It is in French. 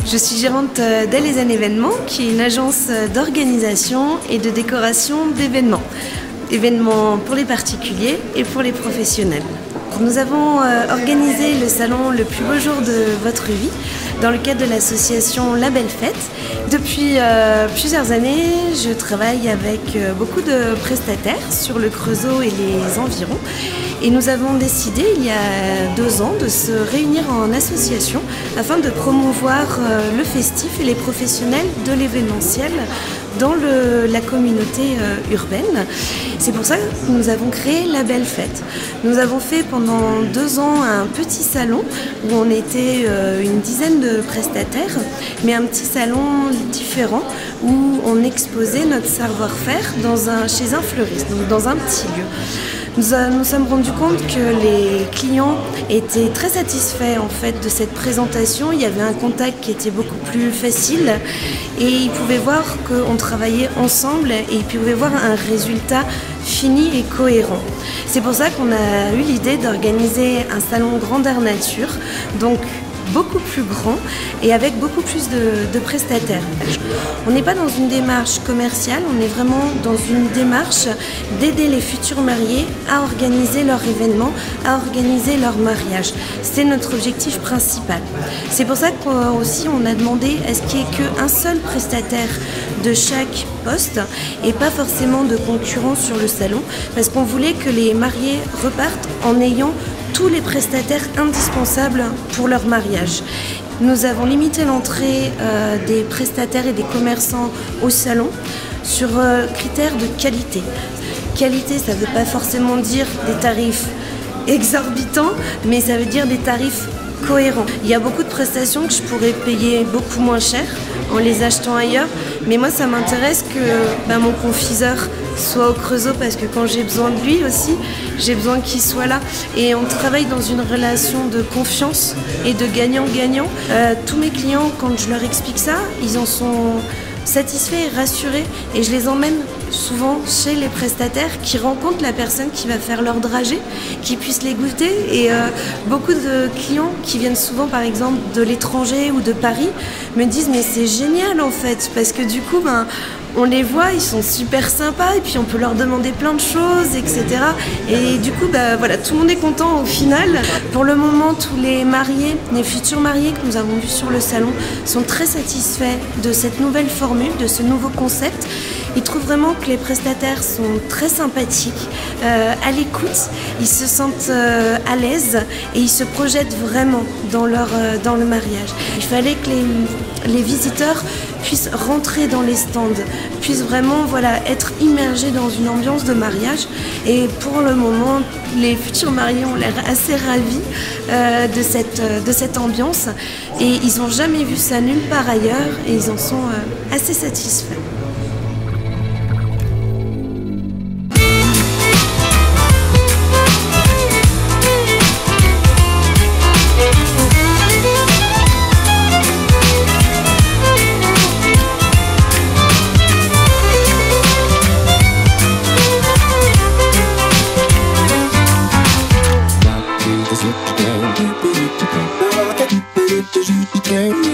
Je suis gérante d'Elles & Événements, qui est une agence d'organisation et de décoration d'événements. Événements pour les particuliers et pour les professionnels. Nous avons organisé le salon Le plus beau jour de votre vie dans le cadre de l'association La Belle Fête. Depuis plusieurs années, je travaille avec beaucoup de prestataires sur le Creusot et les environs. Et nous avons décidé, il y a 2 ans, de se réunir en association afin de promouvoir le festif et les professionnels de l'événementiel dans la communauté urbaine. C'est pour ça que nous avons créé La Belle Fête. Nous avons fait pendant 2 ans un petit salon où on était une dizaine de prestataires, mais un petit salon différent où on exposait notre savoir-faire chez un fleuriste, donc dans un petit lieu. Nous sommes rendus compte que les clients étaient très satisfaits en fait de cette présentation. Il y avait un contact qui était beaucoup plus facile et ils pouvaient voir qu'on travaillait ensemble et ils pouvaient voir un résultat fini et cohérent. C'est pour ça qu'on a eu l'idée d'organiser un salon grandeur nature, donc beaucoup plus grand et avec beaucoup plus de prestataires. On n'est pas dans une démarche commerciale, on est vraiment dans une démarche d'aider les futurs mariés à organiser leur événement, à organiser leur mariage. C'est notre objectif principal. C'est pour ça qu'aussi on a demandé à ce qu'il n'y ait qu'un seul prestataire de chaque poste et pas forcément de concurrents sur le salon, parce qu'on voulait que les mariés repartent en ayant tous les prestataires indispensables pour leur mariage. Nous avons limité l'entrée des prestataires et des commerçants au salon sur critères de qualité. Qualité, ça ne veut pas forcément dire des tarifs exorbitants, mais ça veut dire des tarifs cohérents. Il y a beaucoup de prestations que je pourrais payer beaucoup moins cher en les achetant ailleurs, mais moi ça m'intéresse que mon confiseur soit au Creusot, parce que quand j'ai besoin de lui aussi, j'ai besoin qu'il soit là. Et on travaille dans une relation de confiance et de gagnant-gagnant. Tous mes clients, quand je leur explique ça, ils en sont satisfaits et rassurés, et je les emmène souvent chez les prestataires qui rencontrent la personne qui va faire leur dragée, qui puissent les goûter. Et beaucoup de clients qui viennent souvent par exemple de l'étranger ou de Paris me disent mais c'est génial en fait, parce que du coup on les voit, ils sont super sympas et puis on peut leur demander plein de choses, etc. Et du coup, voilà, tout le monde est content au final. Pour le moment, tous les mariés, les futurs mariés que nous avons vus sur le salon sont très satisfaits de cette nouvelle formule, de ce nouveau concept. Ils trouvent vraiment que les prestataires sont très sympathiques, à l'écoute, ils se sentent à l'aise et ils se projettent vraiment dans le mariage. Il fallait que les visiteurs puissent rentrer dans les stands, puissent vraiment être immergés dans une ambiance de mariage. Et pour le moment, les futurs mariés ont l'air assez ravis de cette ambiance, et ils n'ont jamais vu ça nulle part ailleurs et ils en sont assez satisfaits. Can't